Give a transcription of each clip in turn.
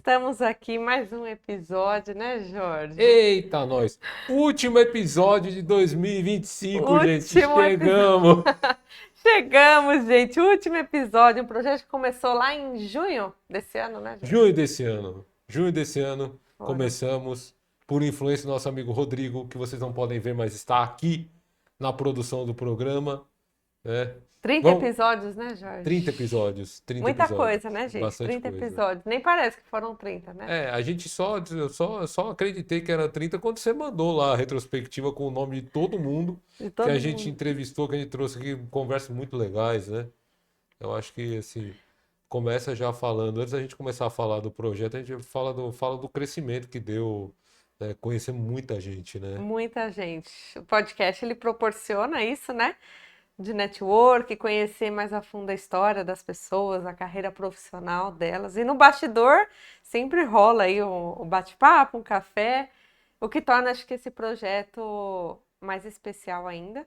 Estamos aqui mais um episódio, né, Jorge? Eita, nós! Último episódio de 2025, gente. Último episódio. Chegamos! Chegamos, gente. Último episódio. Um projeto que começou lá em junho desse ano, né, Jorge? Junho desse ano. Junho desse ano, Foram começamos. Por influência do nosso amigo Rodrigo, que vocês não podem ver, mas está aqui na produção do programa, né? 30 Vamos, episódios, né, Jorge? 30 episódios. 30 Muita episódios. coisa, né, gente? Bastante 30 coisa. episódios. Nem parece que foram 30, né? A gente eu só acreditei que era 30 quando você mandou lá a retrospectiva com o nome de todo mundo De que todo a gente mundo. entrevistou, que a gente trouxe aqui conversas muito legais, né? Eu acho que, assim, começa já falando, antes da gente começar a falar do projeto, a gente fala do crescimento que deu, né? Conhecer muita gente, né? Muita gente. O podcast, ele proporciona isso, né? De network, conhecer mais a fundo a história das pessoas, a carreira profissional delas. E no bastidor sempre rola aí o bate-papo, um café, o que torna, acho que esse projeto mais especial ainda,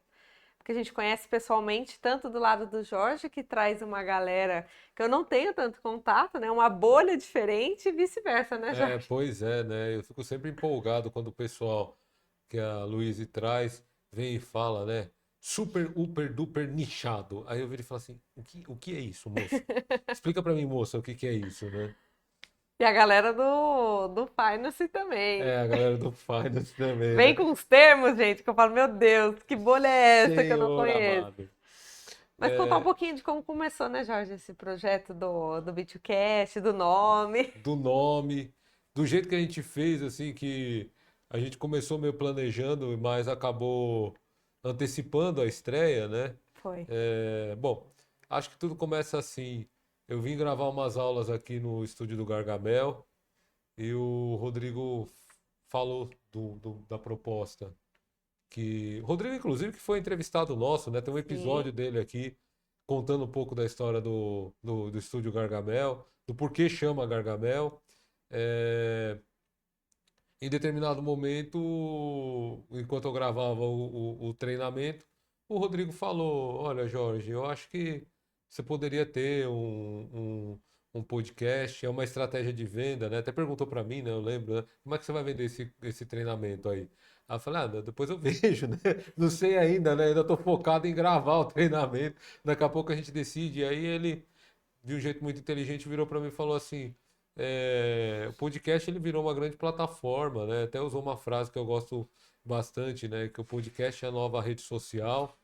porque a gente conhece pessoalmente tanto do lado do Jorge, que traz uma galera que eu não tenho tanto contato, né? Uma bolha diferente e vice-versa, né, Jorge? Pois é, né? Eu fico sempre empolgado quando o pessoal que a Luíse traz vem e fala, né? Super, super, duper nichado. Aí eu viro e falo assim: o que é isso, moça? Explica pra mim, moça, o que é isso, né? E a galera do Finance também. A galera do Finance também, Vem né? com os termos, gente, que eu falo, meu Deus, que bolha é essa que eu não Senhor conheço? amado. Mas contar um É, pouquinho de como começou, né, Jorge, esse projeto do B2Cast, do nome. do nome, do jeito que a gente fez, assim, que a gente começou meio planejando, mas acabou antecipando a estreia, né? Foi. Bom, acho que tudo começa assim. Eu vim gravar umas aulas aqui no estúdio do Gargamel e o Rodrigo falou da proposta. Rodrigo, inclusive, que foi entrevistado nosso, né? Tem um Sim. episódio dele aqui contando um pouco da história do estúdio Gargamel, do porquê chama Gargamel. É, Em determinado momento, enquanto eu gravava o treinamento, o Rodrigo falou: Olha, Jorge, eu acho que você poderia ter um podcast, é uma estratégia de venda, né? Até perguntou para mim, né? Eu lembro, né? Como é que você vai vender esse treinamento aí? Aí eu falei: depois eu vejo, né? Não sei ainda, né? Ainda estou focado em gravar o treinamento. Daqui a pouco a gente decide. Aí ele, de um jeito muito inteligente, virou para mim e falou assim: o podcast ele virou uma grande plataforma, né? Até usou uma frase que eu gosto bastante, né? Que o podcast é a nova rede social.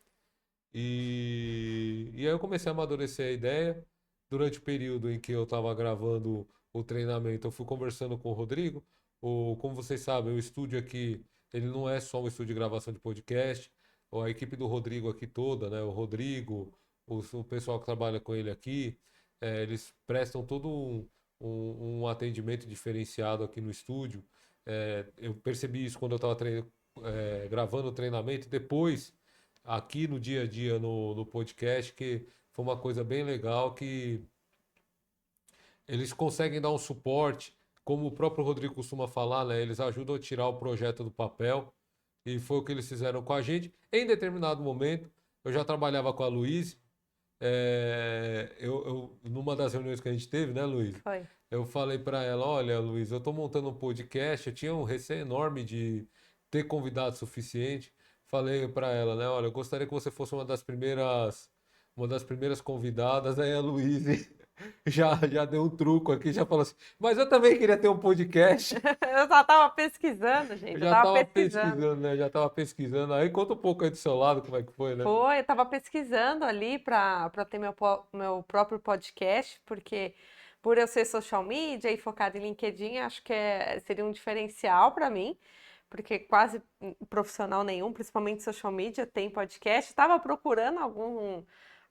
E aí eu comecei a amadurecer a ideia. Durante o período em que eu estava gravando o treinamento, eu fui conversando com o Rodrigo. Como vocês sabem, o estúdio aqui, ele não é só um estúdio de gravação de podcast. A equipe do Rodrigo aqui toda, né? O Rodrigo, o pessoal que trabalha com ele aqui, eles prestam todo um atendimento diferenciado aqui no estúdio. Eu percebi isso quando eu estava gravando o treinamento. Depois aqui no dia a dia no podcast, que foi uma coisa bem legal, que eles conseguem dar um suporte, como o próprio Rodrigo costuma falar, né? Eles ajudam a tirar o projeto do papel, e foi o que eles fizeram com a gente. Em determinado momento, eu já trabalhava com a Luíse, numa das reuniões que a gente teve, né, Luiz? Foi. Eu falei para ela, olha, Luiz, eu estou montando um podcast, eu tinha um receio enorme de ter convidado suficiente. Falei para ela, né, olha, eu gostaria que você fosse uma das primeiras convidadas. Aí a Luiz já deu um truco aqui, já falou assim, mas eu também queria ter um podcast. Eu só tava pesquisando, Eu gente, eu já tava estava pesquisando. pesquisando, né? Já estava pesquisando. Aí conta um pouco aí do seu lado, como é que foi, né? Foi, eu tava pesquisando ali para ter meu próprio podcast, porque por eu ser social media e focada em LinkedIn, acho que seria um diferencial para mim, porque quase profissional nenhum, principalmente social media, tem podcast. Estava procurando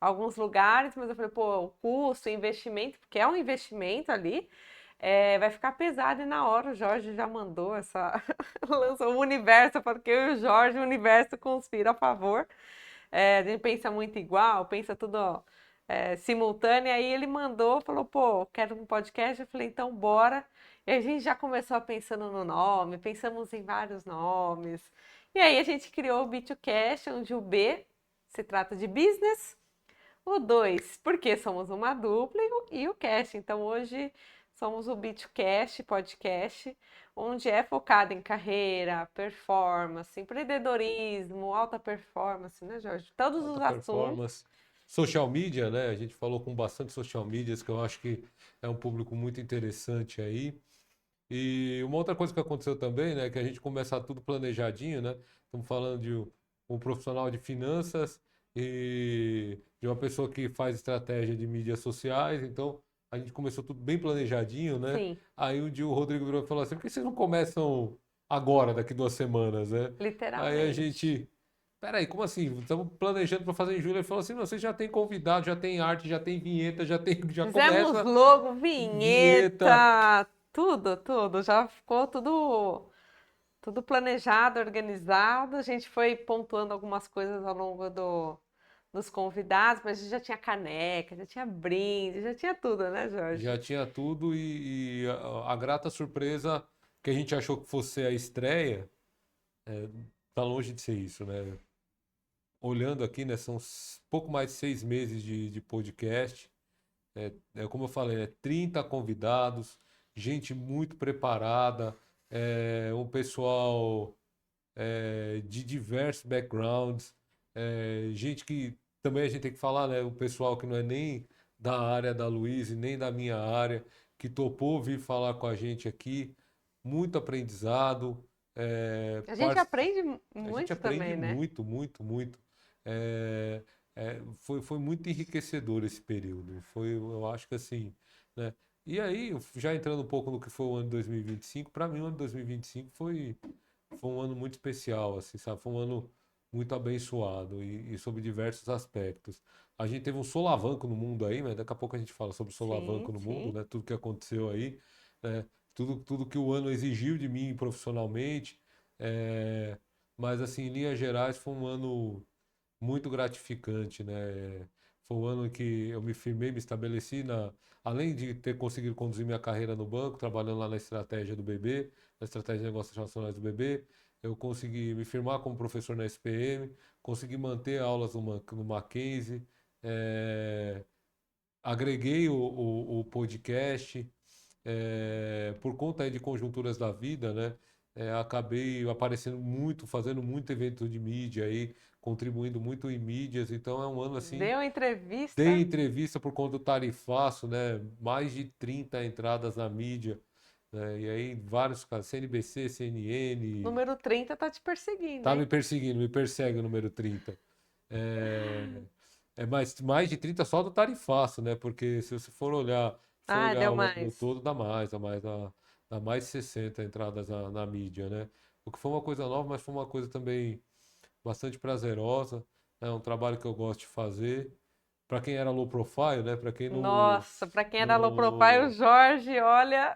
alguns lugares, mas eu falei, pô, o custo, o investimento, porque é um investimento ali, vai ficar pesado. E na hora o Jorge já mandou essa. Lançou o universo, porque eu e o Jorge, o universo conspira a favor. A gente pensa muito igual, pensa tudo simultâneo. Aí ele mandou, falou, pô, quero um podcast. Eu falei, então bora. E a gente já começou pensando no nome, pensamos em vários nomes. E aí a gente criou o B2Cast, onde o B se trata de business, o 2 porque somos uma dupla, e o cast. Então hoje somos o B2Cast podcast, onde é focado em carreira, performance, empreendedorismo, alta performance, né, Jorge? Todos os Alta assuntos. performance. Social media, né? A gente falou com bastante social medias, que eu acho que é um público muito interessante aí. E uma outra coisa que aconteceu também, né, que a gente começa tudo planejadinho, né? Estamos falando de um profissional de finanças e de uma pessoa que faz estratégia de mídias sociais, então a gente começou tudo bem planejadinho, né? Sim, Aí um dia o Rodrigo virou e falou assim: por que vocês não começam agora, daqui 2 semanas, né? Aí a literalmente. gente. Peraí, como assim? Estamos planejando para fazer em julho. Ele falou assim: não, vocês já têm convidado, já tem arte, já tem vinheta, já tem, já Fizemos começa logo, vinheta. vinheta, tudo, tudo. Já ficou tudo planejado, organizado. A gente foi pontuando algumas coisas ao longo dos convidados, mas já tinha caneca, já tinha brinde, já tinha tudo, né, Jorge? Já tinha tudo e a grata surpresa que a gente achou que fosse a estreia, tá longe de ser isso, né? Olhando aqui, né, são pouco mais de 6 meses de podcast. É como eu falei, né, 30 convidados, gente muito preparada, um pessoal de diversos backgrounds, gente que também a gente tem que falar, né? O pessoal que não é nem da área da Luísa e nem da minha área, que topou vir falar com a gente aqui, muito aprendizado, A gente par- aprende a gente muito aprende também, né? muito, muito, muito. É, foi muito enriquecedor esse período. Foi, eu acho que assim, né? E aí, já entrando um pouco no que foi o ano de 2025, para mim o ano de 2025 foi um ano muito especial, assim, sabe? Foi um ano muito abençoado e sob diversos aspectos. A gente teve um solavanco no mundo aí, mas daqui a pouco a gente fala sobre Sim, solavanco no mundo, sim. né? Tudo que aconteceu aí, né? Tudo que o ano exigiu de mim profissionalmente. é, mas, assim, em linhas gerais, foi um ano muito gratificante, né? Foi um ano em que eu me firmei, me estabeleci além de ter conseguido conduzir minha carreira no banco, trabalhando lá na estratégia do BB, na estratégia de negócios relacionados do BB, eu consegui me firmar como professor na SPM, consegui manter aulas no Mackenzie, eh, agreguei o podcast, por conta aí de conjunturas da vida, né? Acabei aparecendo muito, fazendo muito evento de mídia aí, contribuindo muito em mídias. Então é um ano assim. Deu Dei entrevista, entrevista por conta do tarifaço, né? Mais de 30 entradas na mídia, né? E aí vários casos, CNBC, CNN, número 30 tá te perseguindo, tá me hein? perseguindo, me persegue o número 30. É, mais de 30 só do tarifaço, né? Porque se você for Ah, olhar deu o ano mais. todo, dá mais de 60 entradas na mídia, né? O que foi uma coisa nova, mas foi uma coisa também bastante prazerosa. É um trabalho que eu gosto de fazer. Para quem era low profile, né? Para quem Nossa, pra quem era low profile, o não, Jorge, olha,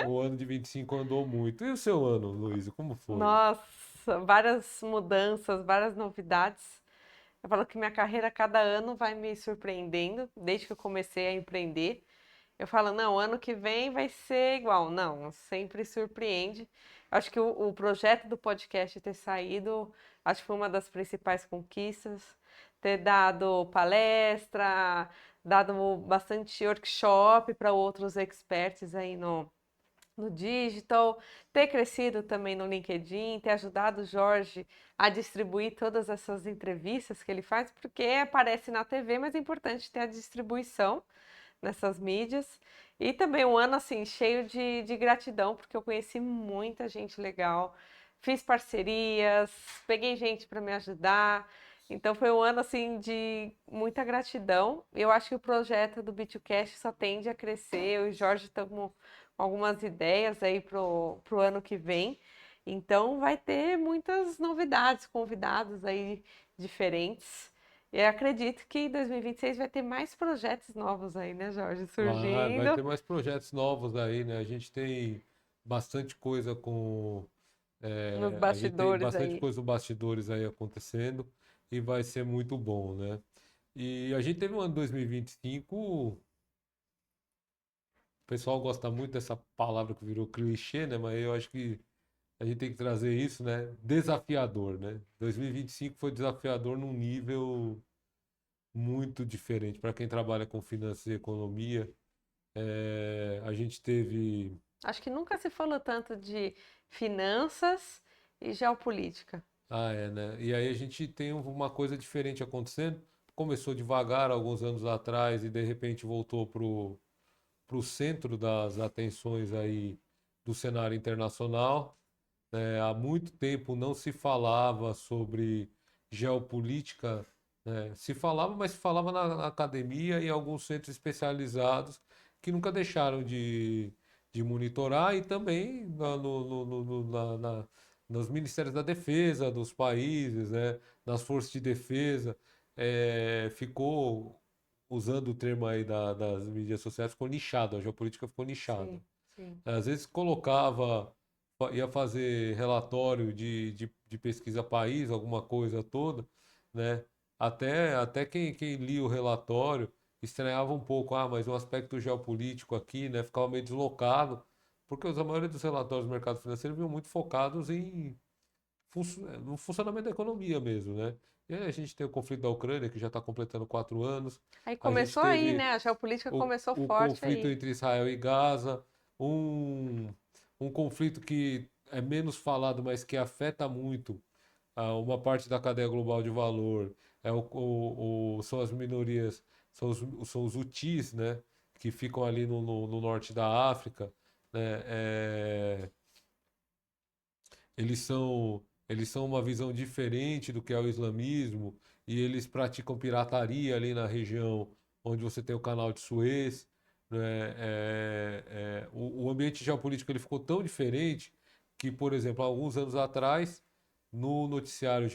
o ano de 25 andou muito. E o seu ano, Luiz, como foi? nossa, várias mudanças, várias novidades. Eu falo que minha carreira cada ano vai me surpreendendo, desde que eu comecei a empreender. Eu falo, não, ano que vem vai ser igual. Não, sempre surpreende. Acho que o projeto do podcast ter saído, acho que foi uma das principais conquistas. Ter dado palestra, dado bastante workshop para outros experts aí no digital, ter crescido também no LinkedIn, ter ajudado o Jorge a distribuir todas essas entrevistas que ele faz, porque aparece na TV, mas é importante ter a distribuição nessas mídias. E também um ano assim cheio de gratidão, porque eu conheci muita gente legal, fiz parcerias, peguei gente para me ajudar. Então foi um ano assim de muita gratidão. Eu acho que o projeto do B2Cast só tende a crescer. Eu e o Jorge estamos com algumas ideias aí pro ano que vem. Então vai ter muitas novidades, convidados aí diferentes. E eu acredito que em 2026 vai ter mais projetos novos aí, né, Jorge? Vai Surgindo ter mais projetos novos aí, né? A gente tem bastante coisa nos a gente tem bastidores bastante aí. coisa nos bastidores aí acontecendo e vai ser muito bom, né? E a gente teve um ano 2025, o pessoal gosta muito dessa palavra que virou clichê, né? Mas eu acho que a gente tem que trazer isso, né? Desafiador, né? 2025 foi desafiador num nível muito diferente para quem trabalha com finanças e economia. A gente teve. Acho que nunca se falou tanto de finanças e geopolítica. Ah, é, né? E aí a gente tem uma coisa diferente acontecendo. Começou devagar alguns anos atrás e de repente voltou pro centro das atenções aí do cenário internacional. Há muito tempo não se falava sobre geopolítica, né? Se falava, mas se falava na academia e em alguns centros especializados que nunca deixaram de monitorar e também nos ministérios da defesa dos países, né? Nas forças de defesa. Ficou, usando o termo aí das mídias sociais, ficou nichado, a geopolítica ficou nichada. Sim, sim. Às vezes colocava, ia fazer relatório de pesquisa país, alguma coisa toda, né? Até quem lia o relatório estranhava um pouco, mas um aspecto geopolítico aqui, né? Ficava meio deslocado, porque a maioria dos relatórios do mercado financeiro vinham muito focados no funcionamento da economia mesmo, né? E aí a gente tem o conflito da Ucrânia, que já está completando 4 anos. Aí A gente começou aí, teve né? A geopolítica o, começou o forte conflito aí. entre Israel e Gaza, um, um conflito que é menos falado, mas que afeta muito uma parte da cadeia global de valor, são as minorias, são os Hutis, né, que ficam ali no norte da África, né, eles são uma visão diferente do que é o islamismo e eles praticam pirataria ali na região onde você tem o canal de Suez, né? O ambiente geopolítico ele ficou tão diferente que, por exemplo, há alguns anos atrás, no noticiário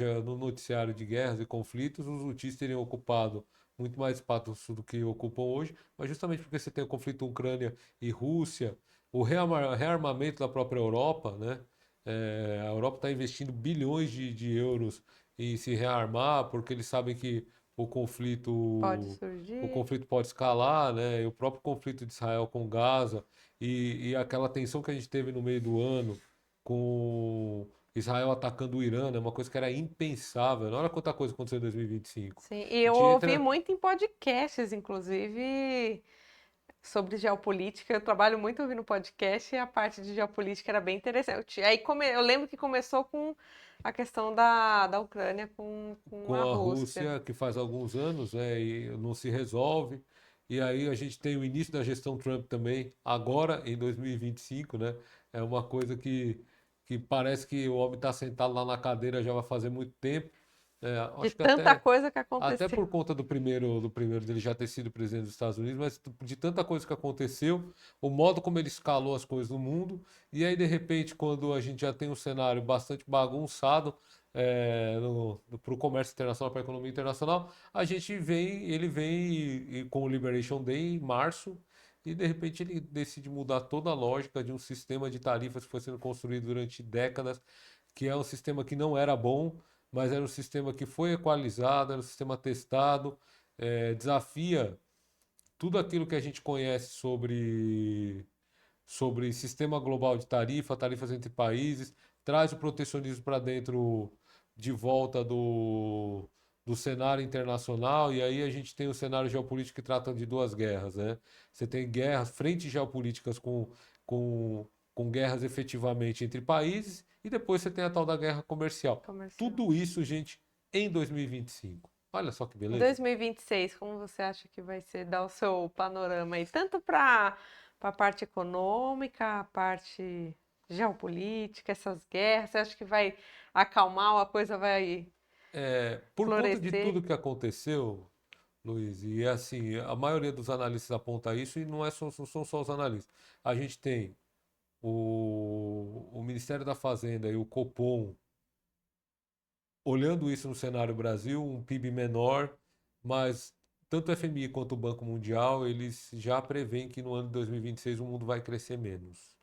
de guerras e conflitos, os hutis teriam ocupado muito mais espaço do que ocupam hoje, mas justamente porque você tem o conflito Ucrânia e Rússia, o rearmamento da própria Europa, né? A Europa está investindo bilhões de euros em se rearmar, porque eles sabem que o conflito, Pode o surgir. conflito pode escalar, né? E o próprio conflito de Israel com Gaza e aquela tensão que a gente teve no meio do ano com Israel atacando o Irã, né? Uma coisa que era impensável. Olha quanta coisa aconteceu em 2025. Sim, e A eu gente ouvi entra muito em podcasts, inclusive, sobre geopolítica. Eu trabalho muito ouvindo podcast e a parte de geopolítica era bem interessante. Aí eu lembro que começou com a questão da Ucrânia com com a a Rússia. Rússia, que faz alguns anos, né, e não se resolve. E aí a gente tem o início da gestão Trump também, agora em 2025, né? É uma coisa que parece que o homem está sentado lá na cadeira já vai fazer muito tempo. De Acho que tanta até, coisa que até aconteceu. por conta do primeiro dele já ter sido presidente dos Estados Unidos, mas de tanta coisa que aconteceu, o modo como ele escalou as coisas no mundo, e aí de repente, quando a gente já tem um cenário bastante bagunçado para o comércio internacional, para a economia internacional, ele vem com o Liberation Day em março, e de repente ele decide mudar toda a lógica de um sistema de tarifas que foi sendo construído durante décadas, que é um sistema que não era bom, mas era um sistema que foi equalizado, era um sistema testado, desafia tudo aquilo que a gente conhece sobre sistema global de tarifas entre países, traz o protecionismo para dentro de volta do cenário internacional, e aí a gente tem o cenário geopolítico que trata de duas guerras, né? Você tem guerras, frentes geopolíticas com, com guerras efetivamente entre países, e depois você tem a tal da guerra comercial. Comercial. Tudo isso, gente, em 2025. Olha só que Em beleza. 2026, como você acha que vai ser? Dar o seu panorama aí, tanto para a parte econômica, a parte geopolítica, essas guerras, você acha que vai acalmar ou a coisa vai Por conta de florescer? tudo que aconteceu, Luiz, e é assim, a maioria dos analistas aponta isso e não são só os analistas. A gente tem o Ministério da Fazenda e o Copom olhando isso no cenário Brasil, um PIB menor, mas tanto o FMI quanto o Banco Mundial, eles já preveem que no ano de 2026 o mundo vai crescer menos.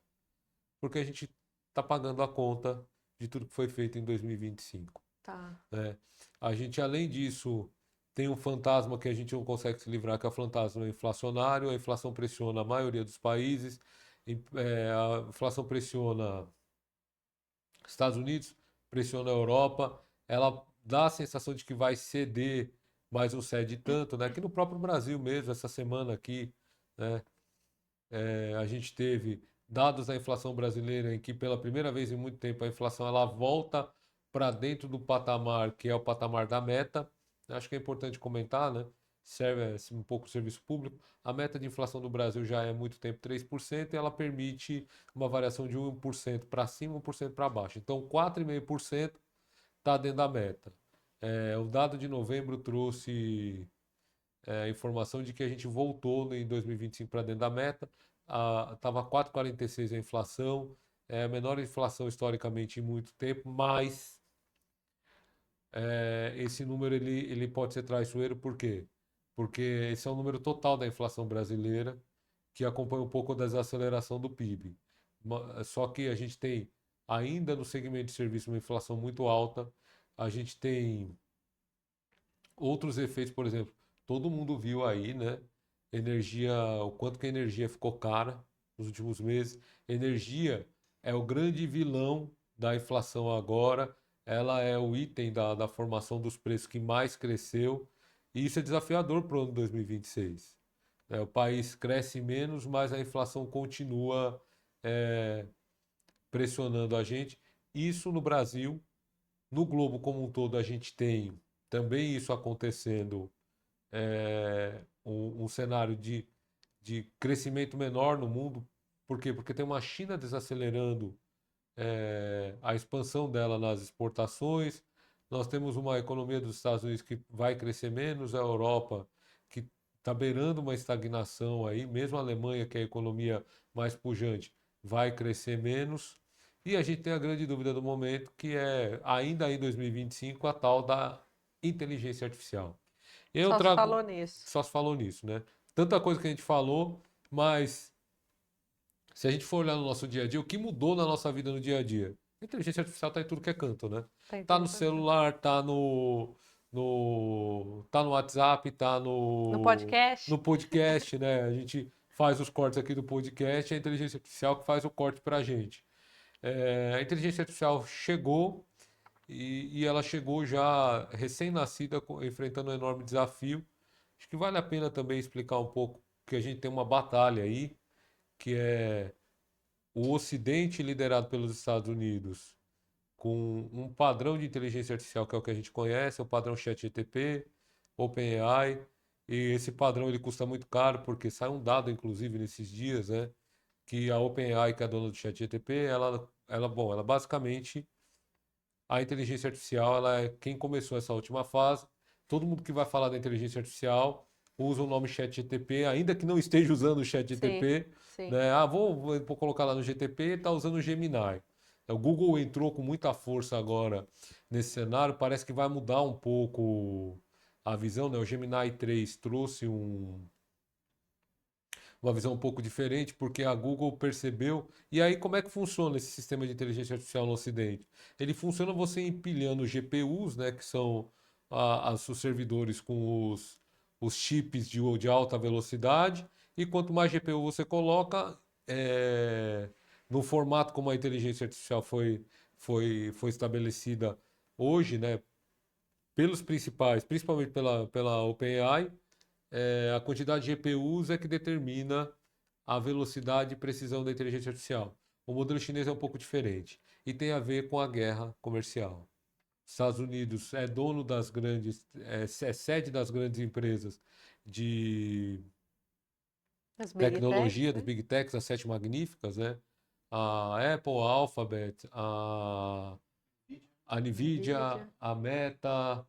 Porque a gente está pagando a conta de tudo que foi feito em 2025. Tá. Né? A gente, além disso, tem um fantasma que a gente não consegue se livrar, que é o fantasma inflacionário. A inflação pressiona a maioria dos países, a inflação pressiona Estados Unidos, pressiona a Europa. Ela dá a sensação de que vai ceder, mas não cede tanto, né? Aqui no próprio Brasil mesmo, essa semana aqui, né? A gente teve dados da inflação brasileira em que pela primeira vez em muito tempo a inflação ela volta para dentro do patamar que é o patamar da meta. Acho que é importante comentar, né? Serve um pouco o serviço público. A meta de inflação do Brasil já é há muito tempo 3% e ela permite uma variação de 1% para cima, 1% para baixo. Então, 4,5% está dentro da meta. O dado de novembro trouxe a informação de que a gente voltou em 2025 para dentro da meta. Estava 4,46 a inflação, é a menor inflação historicamente em muito tempo, mas esse número ele pode ser traiçoeiro, por quê? Porque esse é o número total da inflação brasileira, que acompanha um pouco da desaceleração do PIB. Só que a gente tem, ainda no segmento de serviço, uma inflação muito alta, a gente tem outros efeitos, por exemplo, todo mundo viu aí, né? Energia, o quanto que a energia ficou cara nos últimos meses. Energia é o grande vilão da inflação agora. Ela é o item da formação dos preços que mais cresceu. E isso é desafiador para o ano 2026. O país cresce menos, mas a inflação continua é, pressionando a gente. Isso no Brasil. No globo como um todo, a gente tem também isso acontecendo, um cenário de crescimento menor no mundo. Por quê? Porque tem uma China desacelerando a expansão dela nas exportações. Nós temos uma economia dos Estados Unidos que vai crescer menos, a Europa que está beirando uma estagnação aí, mesmo a Alemanha, que é a economia mais pujante, vai crescer menos. E a gente tem a grande dúvida do momento, que é, ainda em 2025, a tal da inteligência artificial. Eu Só se trago, falou nisso. só se falou nisso, né? Tanta coisa que a gente falou, mas se a gente for olhar no nosso dia a dia, o que mudou na nossa vida no dia a dia? A inteligência artificial está em tudo que é canto, né? Tem Tá tudo no pra mim. celular, tá no WhatsApp, tá No no podcast? podcast, né? A gente faz os cortes aqui do podcast, é a inteligência artificial que faz o corte pra gente. A inteligência artificial chegou e ela chegou já recém-nascida, enfrentando um enorme desafio. Acho que vale a pena também explicar um pouco que a gente tem uma batalha aí, que é o Ocidente liderado pelos Estados Unidos, com um padrão de inteligência artificial que é o que a gente conhece, é o padrão ChatGPT, OpenAI, e esse padrão ele custa muito caro, porque sai um dado, inclusive, nesses dias, né, que a OpenAI, que é a dona do ChatGPT, ela basicamente, a inteligência artificial, ela é quem começou essa última fase. Todo mundo que vai falar da inteligência artificial usa o nome ChatGPT, ainda que não esteja usando o Sim, ChatGPT, sim. né? Vou colocar lá no GTP, está usando o Gemini. O Google entrou com muita força agora nesse cenário, parece que vai mudar um pouco a visão, né? O Gemini 3 trouxe uma visão um pouco diferente, porque a Google percebeu. E aí, como é que funciona esse sistema de inteligência artificial no Ocidente? Ele funciona você empilhando GPUs, né, que são os servidores com os chips de alta velocidade, e quanto mais GPU você coloca, no formato como a inteligência artificial foi estabelecida hoje, né, pelos principais, principalmente pela OpenAI, a quantidade de GPUs é que determina a velocidade e precisão da inteligência artificial. O modelo chinês é um pouco diferente e tem a ver com a guerra comercial. Os Estados Unidos é dono das grandes, é sede das grandes empresas de As Big Techs, tecnologia, das né? Big Techs, as sete magníficas, né? A Apple, a Alphabet, a Nvidia, Nvidia. a Meta,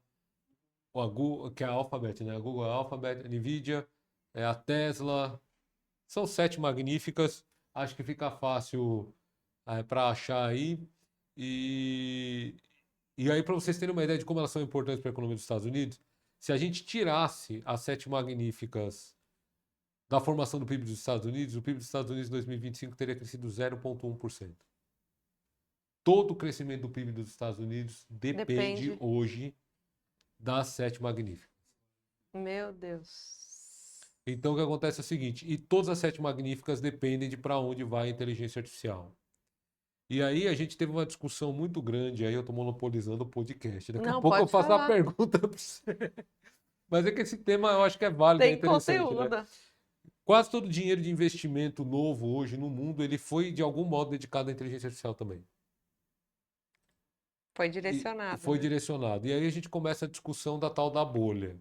a Google, que é a Alphabet, né? A Google, a Alphabet, a Nvidia, a Tesla. São sete magníficas. Acho que fica fácil para achar aí. E, e aí, para vocês terem uma ideia de como elas são importantes para a economia dos Estados Unidos, se a gente tirasse as sete magníficas da formação do PIB dos Estados Unidos, o PIB dos Estados Unidos em 2025 teria crescido 0,1%. Todo o crescimento do PIB dos Estados Unidos depende Depende. hoje das sete magníficas. Meu Deus. Então, o que acontece é o seguinte: e todas as sete magníficas dependem de para onde vai a inteligência artificial. E aí a gente teve uma discussão muito grande, aí eu estou monopolizando o podcast. Daqui a Não, pouco eu pode faço a falar. pergunta para você. Mas é que esse tema eu acho que é válido, é Tem interessante, né? conteúdo. Quase todo o dinheiro de investimento novo hoje no mundo, ele foi de algum modo dedicado à inteligência artificial também. Foi E direcionado, foi né? direcionado. E aí a gente começa a discussão da tal da bolha.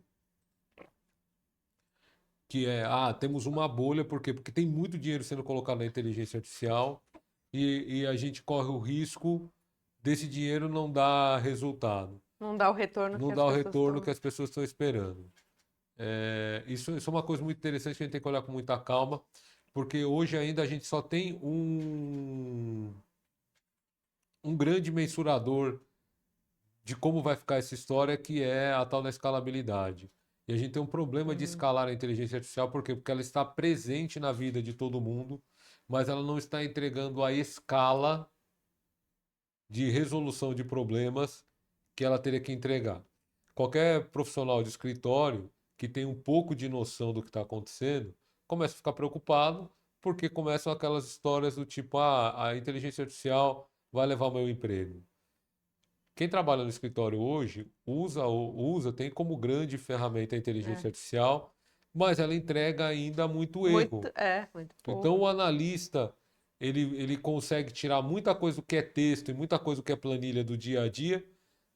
Que é, temos uma bolha, por quê? Porque tem muito dinheiro sendo colocado na inteligência artificial e a gente corre o risco desse dinheiro não dar resultado, Não dá o retorno que não as dar o pessoas retorno que estão. as pessoas estão esperando. Isso é uma coisa muito interessante que a gente tem que olhar com muita calma, porque hoje ainda a gente só tem um grande mensurador de como vai ficar essa história, que é a tal da escalabilidade. E a gente tem um problema de Uhum. escalar a inteligência artificial, por quê? Porque ela está presente na vida de todo mundo, mas ela não está entregando a escala de resolução de problemas que ela teria que entregar. Qualquer profissional de escritório que tem um pouco de noção do que está acontecendo começa a ficar preocupado, porque começam aquelas histórias do tipo: a inteligência artificial vai levar o meu emprego. Quem trabalha no escritório hoje tem como grande ferramenta a É. inteligência artificial, mas ela entrega ainda muito Muito, erro. muito Então, pouco. o analista, ele consegue tirar muita coisa do que é texto e muita coisa do que é planilha do dia a dia,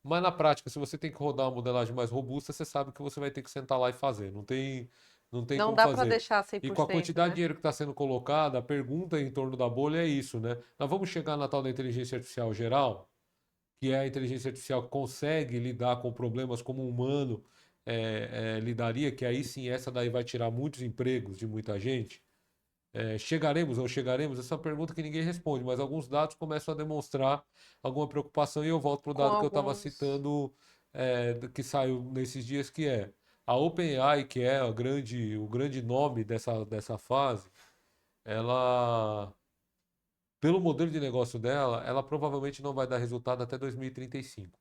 mas na prática, se você tem que rodar uma modelagem mais robusta, você sabe que você vai ter que sentar lá e fazer. Não tem Não como dá para fazer. deixar E com a 100%, quantidade de né? dinheiro que está sendo colocada, a pergunta em torno da bolha é isso, né? Nós vamos chegar na tal da inteligência artificial geral, que é a inteligência artificial que consegue lidar com problemas como um humano lidaria, que aí sim essa daí vai tirar muitos empregos de muita gente. Chegaremos ou chegaremos? Essa é uma pergunta que ninguém responde, mas alguns dados começam a demonstrar alguma preocupação e eu volto para o Com dado que eu estava alguns. citando, que saiu nesses dias, que é a OpenAI, que é o grande nome dessa fase, ela, pelo modelo de negócio dela, ela provavelmente não vai dar resultado até 2035.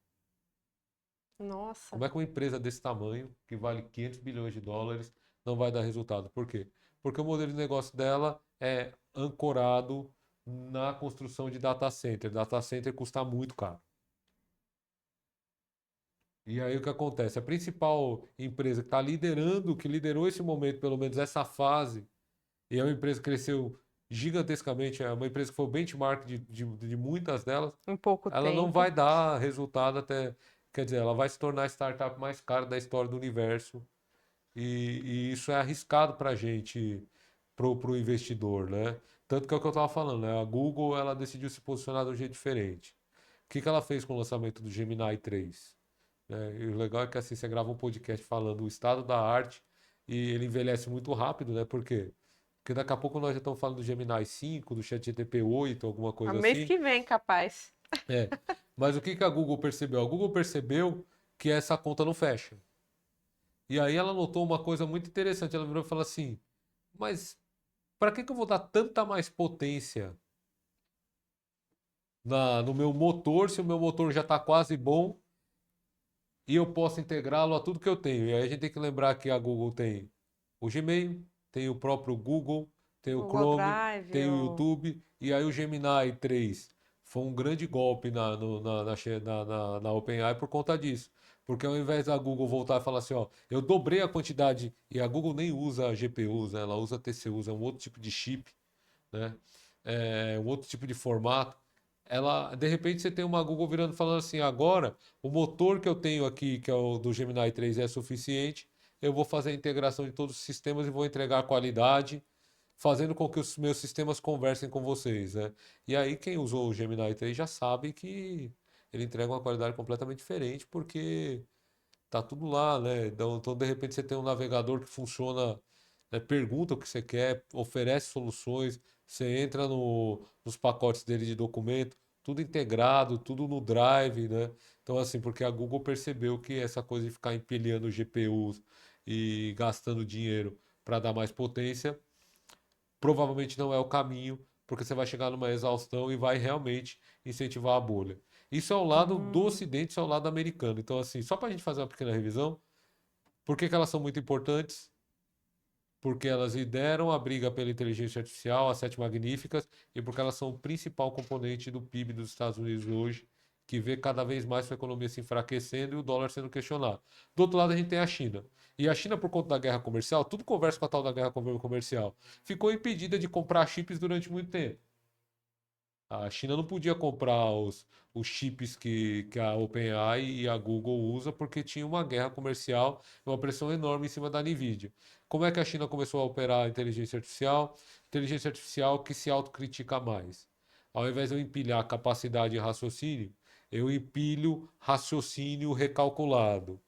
Nossa. Como é que uma empresa desse tamanho, que vale 500 bilhões de dólares, não vai dar resultado? Por quê? Porque o modelo de negócio dela é ancorado na construção de data center. Data center custa muito caro. E aí o que acontece? A principal empresa que está liderando, que liderou esse momento, pelo menos essa fase, e é uma empresa que cresceu gigantescamente, é uma empresa que foi o benchmark de muitas delas, Em pouco ela não tempo. vai dar resultado até. Quer dizer, ela vai se tornar a startup mais cara da história do universo. E isso é arriscado para a gente, pro investidor, né? Tanto que é o que eu estava falando, né? A Google, ela decidiu se posicionar de um jeito diferente. O que que ela fez com o lançamento do Gemini 3? Né? E o legal é que assim, você grava um podcast falando o estado da arte e ele envelhece muito rápido, né? Por quê? Porque daqui a pouco nós já estamos falando do Gemini 5, do ChatGPT 8, alguma A coisa mês assim. que vem, capaz. É. Mas o que que a Google percebeu? A Google percebeu que essa conta não fecha. E aí ela notou uma coisa muito interessante. Ela virou e falou assim: mas para que que eu vou dar tanta mais potência no meu motor se o meu motor já está quase bom e eu posso integrá-lo a tudo que eu tenho? E aí a gente tem que lembrar que a Google tem o Gmail, tem o próprio Google, tem o Google Chrome, Drive, tem o YouTube, e aí o Gemini 3 foi um grande golpe na OpenAI por conta disso. Porque ao invés da Google voltar e falar assim, ó, eu dobrei a quantidade, e a Google nem usa GPUs, né? Ela usa TCUs, é um outro tipo de chip, né? É um outro tipo de formato. Ela, de repente, você tem uma Google virando e falando assim: agora, o motor que eu tenho aqui, que é o do Gemini 3, é suficiente. Eu vou fazer a integração de todos os sistemas e vou entregar qualidade, fazendo com que os meus sistemas conversem com vocês, né? E aí, quem usou o Gemini 3 já sabe que ele entrega uma qualidade completamente diferente, porque tá tudo lá, né? Então, de repente, você tem um navegador que funciona, né, pergunta o que você quer, oferece soluções, você entra nos pacotes dele de documento, tudo integrado, tudo no Drive, né? Então, assim, porque a Google percebeu que essa coisa de ficar empilhando GPUs e gastando dinheiro para dar mais potência, provavelmente não é o caminho, porque você vai chegar numa exaustão e vai realmente incentivar a bolha. Isso é o lado do Hum, Ocidente, isso é o lado americano. Então, assim, só para a gente fazer uma pequena revisão, por que que elas são muito importantes? Porque elas lideram a briga pela inteligência artificial, as sete magníficas, e porque elas são o principal componente do PIB dos Estados Unidos hoje, que vê cada vez mais sua economia se enfraquecendo e o dólar sendo questionado. Do outro lado, a gente tem a China. E a China, por conta da guerra comercial, tudo conversa com a tal da guerra comercial, ficou impedida de comprar chips durante muito tempo. A China não podia comprar os chips que a OpenAI e a Google usa porque tinha uma guerra comercial e uma pressão enorme em cima da Nvidia. Como é que a China começou a operar a inteligência artificial? Inteligência artificial que se autocritica mais. Ao invés de eu empilhar capacidade de raciocínio, eu empilho raciocínio recalculado.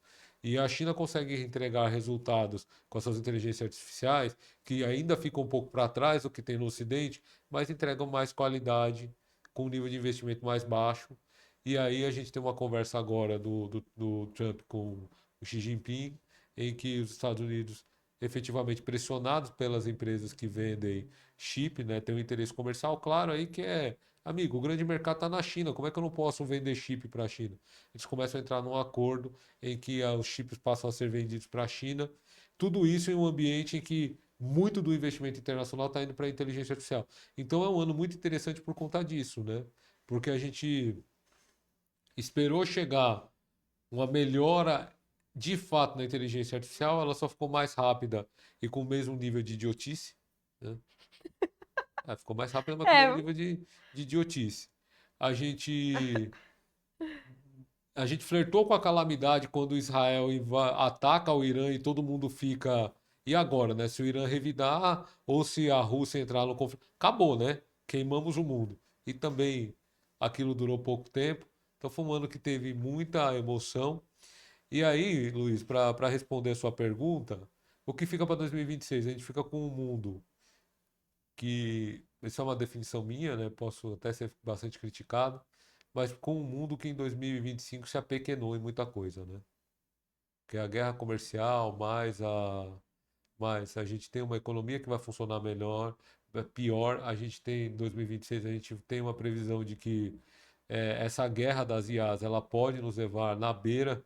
E a China consegue entregar resultados com as suas inteligências artificiais que ainda ficam um pouco para trás do que tem no Ocidente, mas entregam mais qualidade, com um nível de investimento mais baixo. E aí a gente tem uma conversa agora do Trump com o Xi Jinping, em que os Estados Unidos, efetivamente pressionados pelas empresas que vendem chip, né, tem um interesse comercial claro aí que é, amigo, o grande mercado está na China, como é que eu não posso vender chip para a China? Eles começam a entrar num acordo em que os chips passam a ser vendidos para a China, tudo isso em um ambiente em que muito do investimento internacional está indo para a inteligência artificial. Então é um ano muito interessante por conta disso, né? Porque a gente esperou chegar uma melhora de fato na inteligência artificial, ela só ficou mais rápida e com o mesmo nível de idiotice, né? Ficou mais rápida, mas com o mesmo É, nível de idiotice. A gente, a gente flertou com a calamidade quando Israel ataca o Irã e todo mundo fica. E agora, né? Se o Irã revidar ou se a Rússia entrar no conflito. Acabou, né? Queimamos o mundo. E também aquilo durou pouco tempo. Então foi um ano que teve muita emoção. E aí, Luiz, para responder a sua pergunta, o que fica para 2026? A gente fica com um mundo que. Isso é uma definição minha, né? Posso até ser bastante criticado, mas com um mundo que em 2025 se apequenou em muita coisa, né? Que é a guerra comercial, mais a gente tem uma economia que vai funcionar melhor, pior, a gente tem em 2026 a gente tem uma previsão de que essa guerra das IAs ela pode nos levar na beira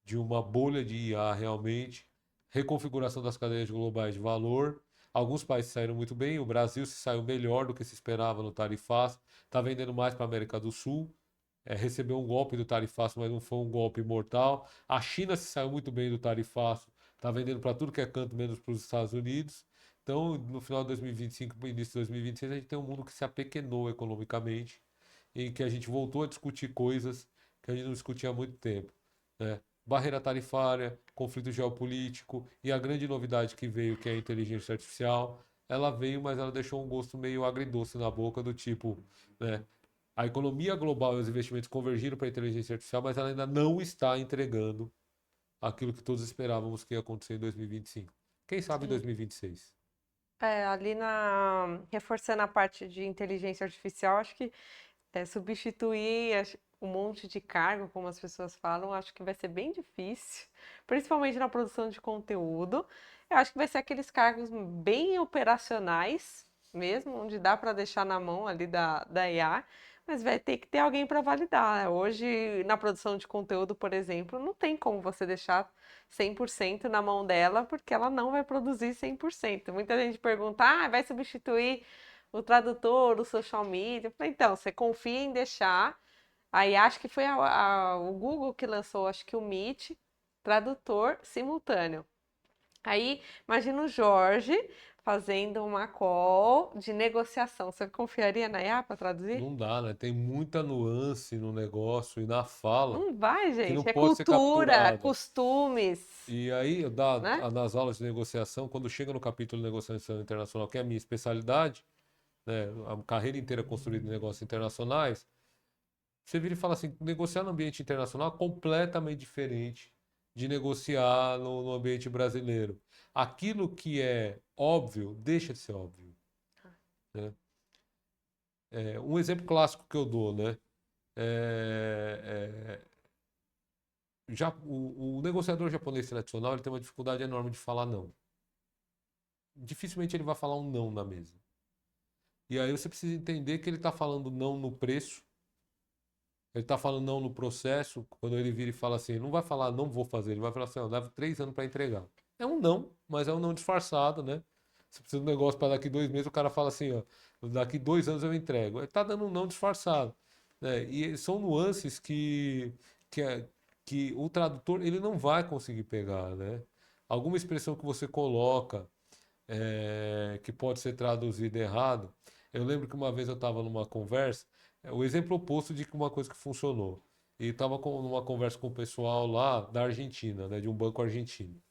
de uma bolha de IA realmente, reconfiguração das cadeias globais de valor. Alguns países saíram muito bem, o Brasil se saiu melhor do que se esperava no tarifaço, está vendendo mais para a América do Sul, recebeu um golpe do tarifaço, mas não foi um golpe mortal. A China se saiu muito bem do tarifaço, está vendendo para tudo que é canto, menos para os Estados Unidos. Então, no final de 2025, início de 2026, a gente tem um mundo que se apequenou economicamente, em que a gente voltou a discutir coisas que a gente não discutia há muito tempo, né? Barreira tarifária, conflito geopolítico e a grande novidade que veio, que é a inteligência artificial, ela veio, mas ela deixou um gosto meio agridoce na boca do tipo, né? A economia global e os investimentos convergiram para a inteligência artificial, mas ela ainda não está entregando aquilo que todos esperávamos que ia acontecer em 2025. Quem sabe em sim. 2026? Ali reforçando a parte de inteligência artificial, acho que substituir um monte de cargo, como as pessoas falam, acho que vai ser bem difícil, principalmente na produção de conteúdo. Eu acho que vai ser aqueles cargos bem operacionais mesmo, onde dá para deixar na mão ali da IA, mas vai ter que ter alguém para validar, né? Hoje, na produção de conteúdo, por exemplo, não tem como você deixar 100% na mão dela, porque ela não vai produzir 100%. Muita gente pergunta, vai substituir o tradutor, o social media. Eu falei, então, você confia em deixar. Aí acho que foi o Google que lançou, acho que o Meet, tradutor simultâneo. Aí imagina o Jorge fazendo uma call de negociação. Você confiaria na IA para traduzir? Não dá, né? Tem muita nuance no negócio e na fala Não vai, que não gente. É pode ser cultura, capturada. costumes, E aí, né? nas aulas de negociação, quando chega no capítulo de negociação internacional, que é a minha especialidade, né, a carreira inteira construída em negócios internacionais, você vira e fala assim, negociar no ambiente internacional é completamente diferente de negociar no ambiente brasileiro. Aquilo que é óbvio, deixa de ser óbvio, né? Um exemplo clássico que eu dou, né? É, o negociador japonês tradicional ele tem uma dificuldade enorme de falar não. Dificilmente ele vai falar um não na mesa. E aí você precisa entender que ele está falando não no preço, ele está falando não no processo. Quando ele vira e fala assim, ele não vai falar não vou fazer, ele vai falar assim, eu levo 3 anos para entregar. É um não, mas é um não disfarçado, né? Você precisa de um negócio para daqui 2 meses, o cara fala assim, ó, daqui 2 anos eu entrego. Ele está dando um não disfarçado. né? E são nuances que, que o tradutor ele não vai conseguir pegar, né? Alguma expressão que você coloca que pode ser traduzida errado. Eu lembro que uma vez eu estava numa conversa, o exemplo oposto de que uma coisa que funcionou. E estava numa conversa com o pessoal lá da Argentina, né, de um banco argentino.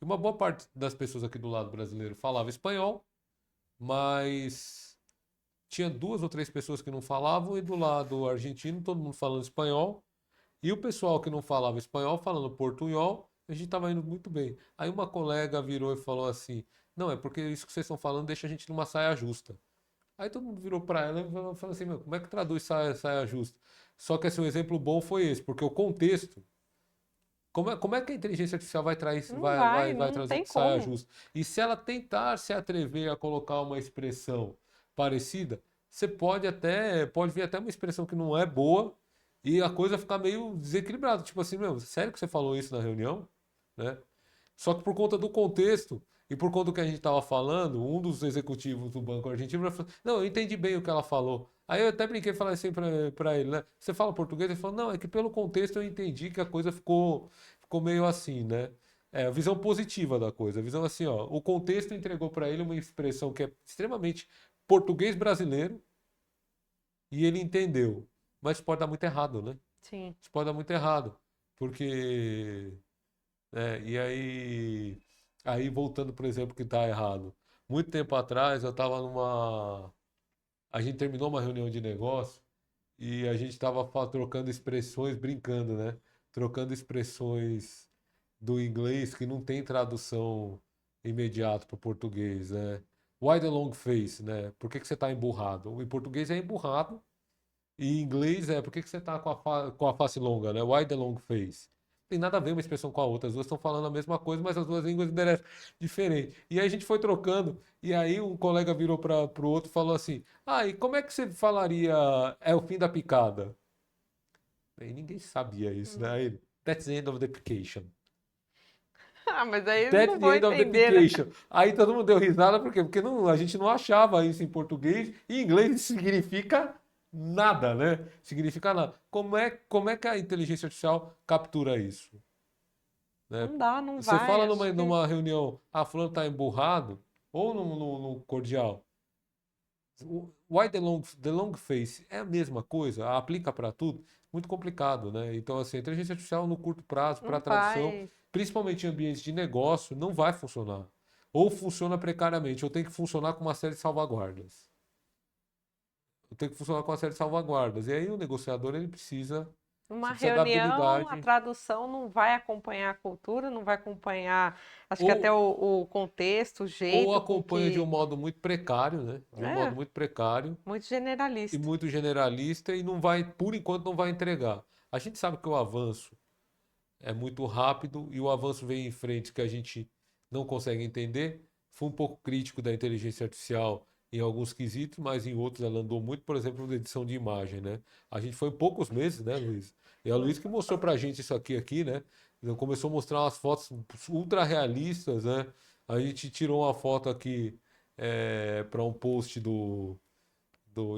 E uma boa parte das pessoas aqui do lado brasileiro falava espanhol, mas tinha duas ou três pessoas que não falavam, e do lado argentino, todo mundo falando espanhol. E o pessoal que não falava espanhol falando portunhol, a gente estava indo muito bem. Aí uma colega virou e falou assim: Não, é porque isso que vocês estão falando deixa a gente numa saia justa. Aí todo mundo virou para ela e falou assim: Meu, como é que traduz saia justa? Só que assim, um exemplo bom foi esse, porque o contexto. Como é que a inteligência artificial Não vai, vai não traduzir tem de saia como. justa? E se ela tentar se atrever a colocar uma expressão parecida, você pode vir até uma expressão que não é boa e a coisa ficar meio desequilibrada. Tipo assim, meu, sério que você falou isso na reunião? Né? Só que por conta do contexto e por conta do que a gente estava falando, um dos executivos do Banco Argentino falou: Não, eu entendi bem o que ela falou. Aí eu até brinquei e falei assim para ele, né? Você fala português? Ele falou: Não, é que pelo contexto eu entendi que a coisa ficou meio assim, né? É a visão positiva da coisa. A visão assim, ó. O contexto entregou para ele uma expressão que é extremamente português brasileiro e ele entendeu. Mas pode dar muito errado, né? Sim. Isso pode dar muito errado. Porque e aí voltando, por exemplo, que está errado. Muito tempo atrás, eu estava numa. A gente terminou uma reunião de negócio e a gente estava trocando expressões, brincando, né? Trocando expressões do inglês que não tem tradução imediata para o português, né? Why the long face, né? Por que que você está emburrado? Em português é emburrado e em inglês é por que que você está com a face longa, né? Why the long face? Tem nada a ver uma expressão com a outra. As duas estão falando a mesma coisa, mas as duas línguas endereçam diferente. E aí a gente foi trocando, e aí um colega virou para o outro e falou assim: Ah, e como é que você falaria é o fim da picada? E ninguém sabia isso, né? Aí ele, That's the end of the application. Ah, mas aí eles That's não the vão end of the entender, né? application. Aí todo mundo deu risada, por quê? Porque não, a gente não achava isso em português, e em inglês isso significa nada, né? Significa nada. Como é que a inteligência artificial captura isso? Né? Não dá, não Você vai. fala Acho que. numa reunião, fulano tá emburrado, ou no cordial, why the long face? É a mesma coisa, aplica para tudo, muito complicado, né? Então, assim, a inteligência artificial no curto prazo, para Não tradução, vai. principalmente em ambientes de negócio, não vai funcionar. Ou funciona precariamente, ou tem que funcionar com uma série de salvaguardas. Ou tem que funcionar com uma série de salvaguardas. E aí o negociador, ele Numa você precisa da reunião, a habilidade, tradução não vai acompanhar a cultura, não vai acompanhar, acho que até ou o contexto, o ou jeito com acompanha de um que. modo muito precário, né? De um modo É, muito precário muito e generalista. muito generalista e não vai, por enquanto, não vai entregar. A gente sabe que o avanço é muito rápido e o avanço vem em frente que a gente não consegue entender. Fui um pouco crítico da inteligência artificial em alguns quesitos, mas em outros ela andou muito, por exemplo, na edição de imagem, né? A gente foi em poucos meses, né, Luiz? E a Luiz que mostrou pra gente isso aqui, né? Então, começou a mostrar umas fotos ultra realistas, né? A gente tirou uma foto aqui para um post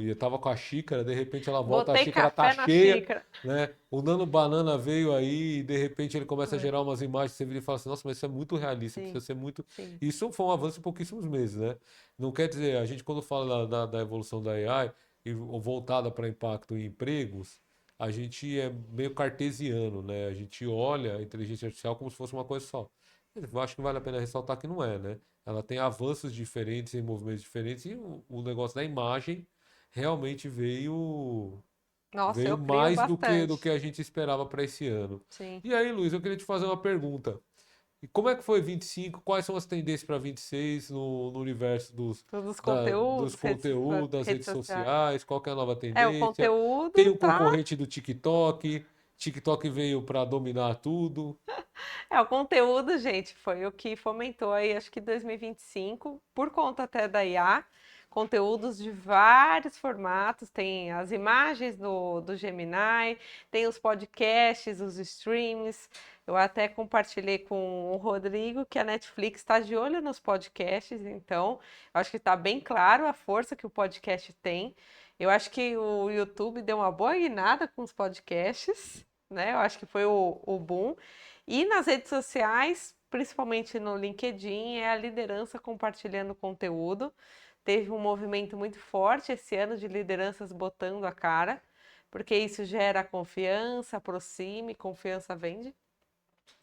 e eu tava com a xícara, de repente ela volta, a Botei xícara tá café na cheia, xícara. né? O Nano Banana veio aí e de repente ele começa a É, gerar umas imagens, você vira e fala assim, nossa, mas isso é muito realista, sim, precisa ser muito. sim. Isso foi um avanço em pouquíssimos meses, né? Não quer dizer, a gente quando fala da evolução da AI e voltada para impacto em empregos, a gente é meio cartesiano, né? A gente olha a inteligência artificial como se fosse uma coisa só. Eu acho que vale a pena ressaltar que não é, né? Ela tem avanços diferentes em movimentos diferentes e o negócio da imagem realmente Nossa, veio eu crio mais do que bastante. a gente esperava para esse ano. Sim. E aí, Luiz, eu queria te fazer uma pergunta. E como é que foi 25? Quais são as tendências para 26 no universo Todos os dos conteúdos, conteúdos, das redes redes sociais. sociais? Qual que é a nova É, o tendência? Tem conteúdo o tá. concorrente do TikTok. TikTok veio para dominar tudo. É, o conteúdo, gente, foi o que fomentou aí, acho que 2025, por conta até da IA, conteúdos de vários formatos, tem as imagens do Gemini, tem os podcasts, os streams. Eu até compartilhei com o Rodrigo que a Netflix está de olho nos podcasts, então eu acho que está bem claro a força que o podcast tem. Eu acho que o YouTube deu uma boa guinada com os podcasts, né? Eu acho que foi o boom. E nas redes sociais, principalmente no LinkedIn, é a liderança compartilhando conteúdo. Teve um movimento muito forte esse ano de lideranças botando a cara, porque isso gera confiança, aproxime, confiança vende.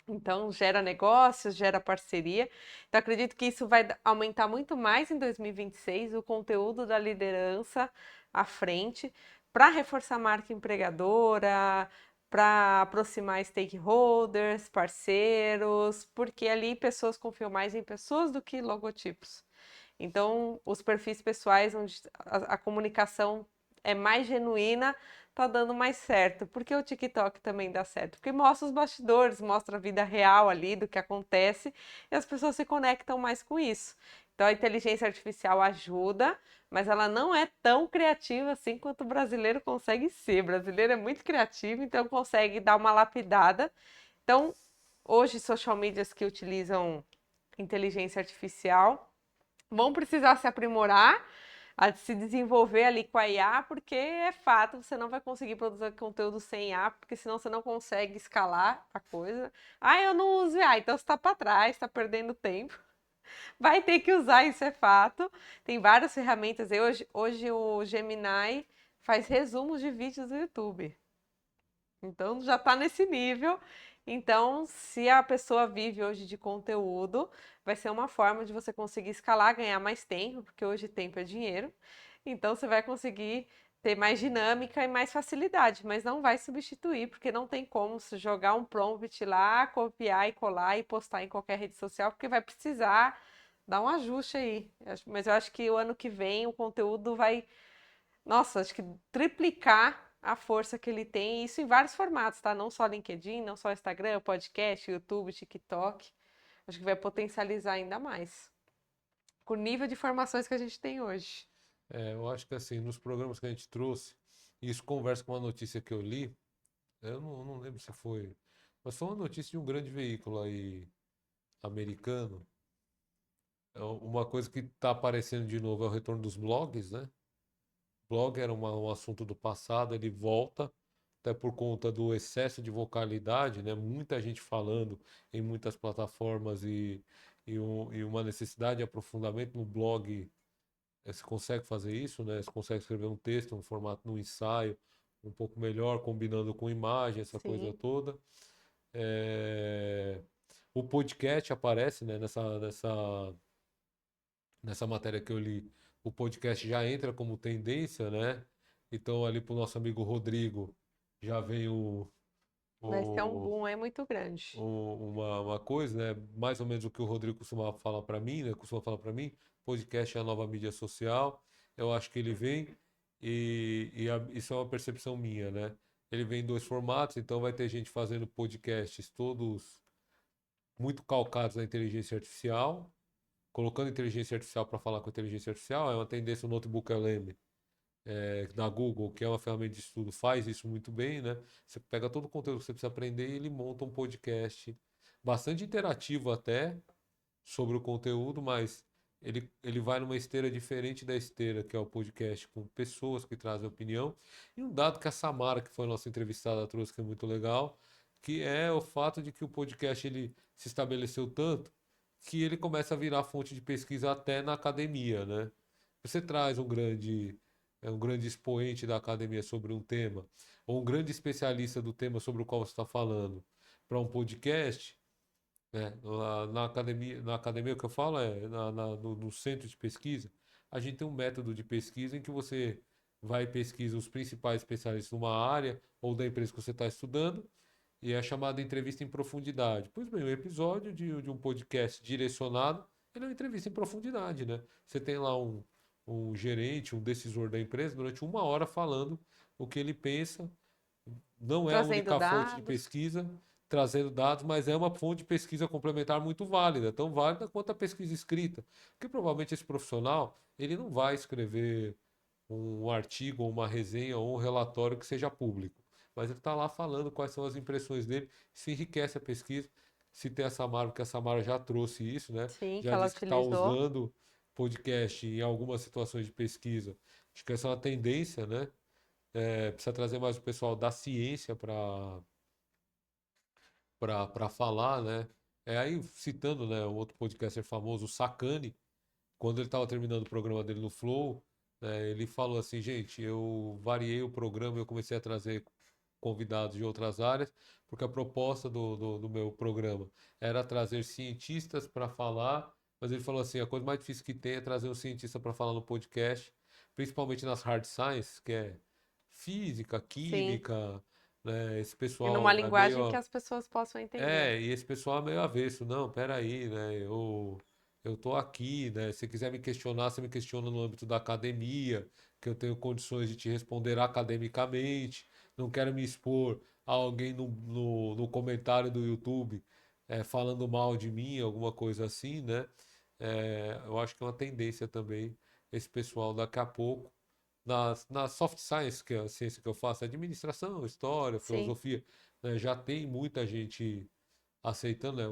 Então, gera negócios, gera parceria. Então, acredito que isso vai aumentar muito mais em 2026 o conteúdo da liderança à frente, para reforçar a marca empregadora, para aproximar stakeholders, parceiros, porque ali pessoas confiam mais em pessoas do que logotipos. Então, os perfis pessoais, onde a comunicação é mais genuína, tá dando mais certo. Por que o TikTok também dá certo? Porque mostra os bastidores, mostra a vida real ali do que acontece e as pessoas se conectam mais com isso. Então, a inteligência artificial ajuda, mas ela não é tão criativa assim quanto o brasileiro consegue ser. O brasileiro é muito criativo, então consegue dar uma lapidada. Então, hoje, social medias que utilizam inteligência artificial vão precisar se aprimorar, a se desenvolver ali com a IA, porque é fato, você não vai conseguir produzir conteúdo sem IA, porque senão você não consegue escalar a coisa. Ah, eu não uso IA, então você está para trás, está perdendo tempo. Vai ter que usar, isso é fato. Tem várias ferramentas. Hoje o Gemini faz resumos de vídeos do YouTube. Então já está nesse nível. Então, se a pessoa vive hoje de conteúdo, vai ser uma forma de você conseguir escalar, ganhar mais tempo, porque hoje tempo é dinheiro. Então, você vai conseguir ter mais dinâmica e mais facilidade, mas não vai substituir, porque não tem como se jogar um prompt lá, copiar e colar e postar em qualquer rede social, porque vai precisar dar um ajuste aí. Mas eu acho que o ano que vem o conteúdo vai, nossa, acho que triplicar a força que ele tem, e isso em vários formatos, tá? Não só LinkedIn, não só Instagram, podcast, YouTube, TikTok. Acho que vai potencializar ainda mais. Com o nível de informações que a gente tem hoje. Eu acho que assim, nos programas que a gente trouxe, e isso conversa com uma notícia que eu li, eu não lembro se foi, mas foi uma notícia de um grande veículo aí americano. Uma coisa que está aparecendo de novo é o retorno dos blogs, né? Blog era um assunto do passado, ele volta, até por conta do excesso de vocalidade, né? Muita gente falando em muitas plataformas e uma necessidade de aprofundamento no blog. Você consegue fazer isso, né? Você consegue escrever um texto, um formato, um ensaio um pouco melhor, combinando com imagem, essa coisa Sim. toda. É, O podcast aparece, né? Nessa matéria que eu li, o podcast já entra como tendência, né? Então, ali para o nosso amigo Rodrigo, já vem Vai ser um o, boom aí muito grande. uma coisa, né? Mais ou menos o que o Rodrigo costuma falar para mim, né? Costuma falar para mim, podcast é a nova mídia social. Eu acho que ele vem isso é uma percepção minha, né? Ele vem em dois formatos, então vai ter gente fazendo podcasts todos muito calcados na inteligência artificial, colocando inteligência artificial para falar com inteligência artificial. É uma tendência o Notebook LM da Google, que é uma ferramenta de estudo, faz isso muito bem, né? Você pega todo o conteúdo que você precisa aprender e ele monta um podcast bastante interativo até sobre o conteúdo, mas ele vai numa esteira diferente da esteira, que é o podcast, com pessoas que trazem opinião. E um dado que a Samara, que foi a nossa entrevistada, trouxe, que é muito legal, que é o fato de que o podcast ele se estabeleceu tanto que ele começa a virar fonte de pesquisa até na academia, né? Você traz um grande expoente da academia sobre um tema, ou um grande especialista do tema sobre o qual você está falando, para um podcast, né? Na academia o que eu falo é no centro de pesquisa, a gente tem um método de pesquisa em que você vai e pesquisa os principais especialistas numa área ou da empresa que você está estudando, e é chamada entrevista em profundidade. Pois bem, o episódio de um podcast direcionado, ele é uma entrevista em profundidade, né? Você tem lá um gerente, um decisor da empresa, durante uma hora falando o que ele pensa. Não é a Trazendo única fonte de dados. pesquisa trazendo dados, mas é uma fonte de pesquisa complementar muito válida, tão válida quanto a pesquisa escrita. Porque provavelmente esse profissional, ele não vai escrever um artigo, ou uma resenha, ou um relatório que seja público. Mas ele está lá falando quais são as impressões dele, se enriquece a pesquisa. Se tem a Samara, porque a Samara já trouxe isso, né? Sim, que Já ela disse que está utilizou. usando podcast em algumas situações de pesquisa, Acho que essa é uma tendência, né? Precisa trazer mais o pessoal da ciência para falar, né? Aí citando, né, um outro podcaster famoso, o Sacani, quando ele estava terminando o programa dele no Flow, né, ele falou assim, gente, eu variei o programa, eu comecei a trazer convidados de outras áreas, porque a proposta do meu programa era trazer cientistas para falar, mas ele falou assim, a coisa mais difícil que tem é trazer um cientista para falar no podcast, principalmente nas hard sciences, que é física, Sim. química, né, esse E numa pessoal é linguagem que meio. as pessoas possam entender. E esse pessoal é meio avesso. Não, peraí, né? Eu tô aqui, né? Se quiser me questionar, você me questiona no âmbito da academia, que eu tenho condições de te responder academicamente. Não quero me expor a alguém no comentário do YouTube, falando mal de mim, alguma coisa assim, né? Eu acho que é uma tendência também esse pessoal daqui a pouco. Na soft science, que é a ciência que eu faço, administração, história, Sim. filosofia, né, já tem muita gente aceitando, né?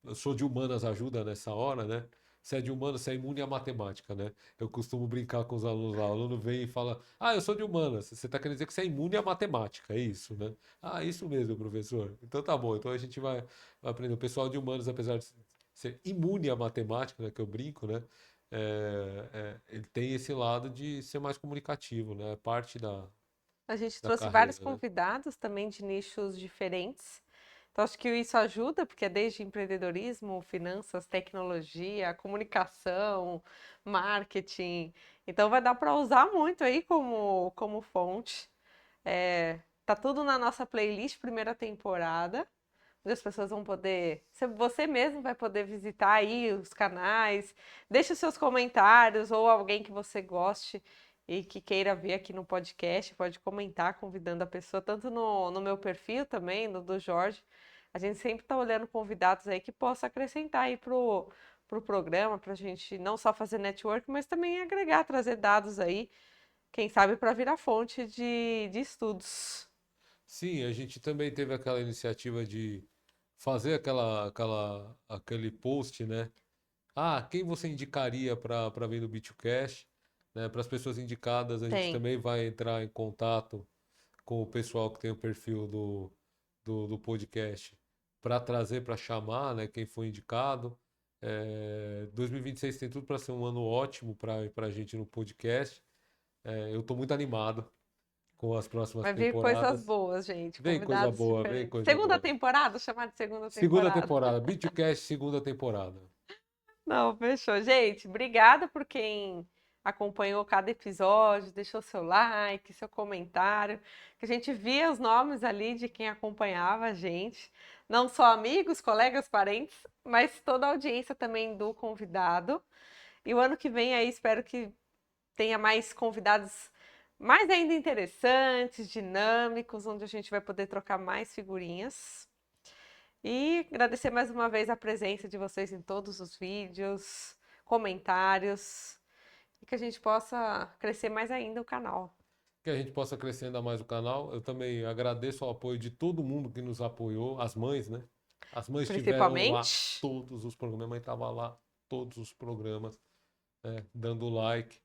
Eu sou de humanas, ajuda nessa hora, né? Se é de humanas, você é imune à matemática, né? Eu costumo brincar com os alunos lá. O aluno vem e fala: Ah, eu sou de humanas. Você está querendo dizer que você é imune à matemática, é isso, né? Ah, isso mesmo, professor. Então tá bom. Então a gente vai aprender. O pessoal de humanas, apesar de ser imune à matemática, né? Que eu brinco, né? Ele tem esse lado de ser mais comunicativo, né? É parte A gente da trouxe vários carreira, né? convidados também de nichos diferentes. Então, acho que isso ajuda, porque é desde empreendedorismo, finanças, tecnologia, comunicação, marketing. Então, vai dar para usar muito aí como fonte. Tá tudo na nossa playlist, primeira temporada, onde as pessoas vão poder. Você mesmo vai poder visitar aí os canais, deixe os seus comentários ou alguém que você goste e que queira ver aqui no podcast, pode comentar convidando a pessoa, tanto no meu perfil também, no do Jorge. A gente sempre está olhando convidados aí que possa acrescentar aí pro programa, para a gente não só fazer network, mas também agregar, trazer dados aí, quem sabe para virar fonte de estudos. Sim, a gente também teve aquela iniciativa de fazer aquele post, né? Ah, quem você indicaria para vir no B2Cash? Né? Para as pessoas indicadas, a gente Tem. também vai entrar em contato com o pessoal que tem o perfil do podcast para trazer, para chamar, né? Quem foi indicado. 2026 tem tudo para ser um ano ótimo para a gente no podcast. Eu estou muito animado com as próximas Vai vir coisas temporadas. boas, gente. Vem coisa Convidados boa, vem diferentes. coisa Segunda boa. temporada, chamar de segunda Segunda temporada. temporada, Bitcast, segunda temporada. Não, fechou. Gente, obrigada por quem acompanhou cada episódio, deixou seu like, seu comentário, que a gente via os nomes ali de quem acompanhava a gente, não só amigos, colegas, parentes, mas toda a audiência também do convidado. E o ano que vem aí espero que tenha mais convidados mais ainda interessantes, dinâmicos, onde a gente vai poder trocar mais figurinhas. E agradecer mais uma vez a presença de vocês em todos os vídeos, comentários, e que a gente possa crescer mais ainda o canal. Que a gente possa crescer ainda mais o canal. Eu também agradeço o apoio de todo mundo que nos apoiou, as mães, né? As mães estiveram lá Principalmente, todos os programas, minha mãe estava lá todos os programas, né? Dando like.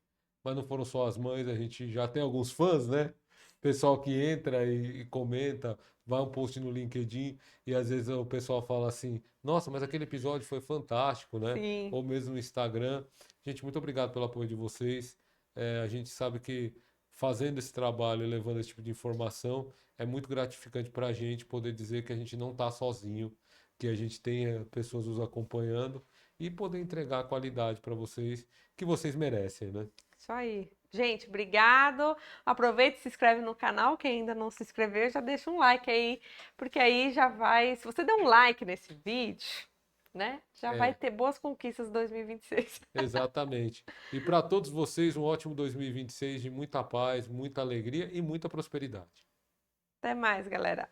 Mas não foram só as mães, a gente já tem alguns fãs, né? Pessoal que entra e comenta, vai um post no LinkedIn e às vezes o pessoal fala assim: Nossa, mas aquele episódio foi fantástico, né? sim, Ou mesmo no Instagram. Gente, muito obrigado pelo apoio de vocês. A gente sabe que fazendo esse trabalho e levando esse tipo de informação é muito gratificante para a gente poder dizer que a gente não está sozinho, que a gente tenha pessoas nos acompanhando e poder entregar a qualidade para vocês que vocês merecem, né? isso aí. Gente, obrigado. Aproveita e se inscreve no canal. Quem ainda não se inscreveu, já deixa um like aí, porque aí já vai. Se você der um like nesse vídeo, né? Já vai É, ter boas conquistas 2026. exatamente. E para todos vocês, um ótimo 2026 de muita paz, muita alegria e muita prosperidade. Até mais, galera.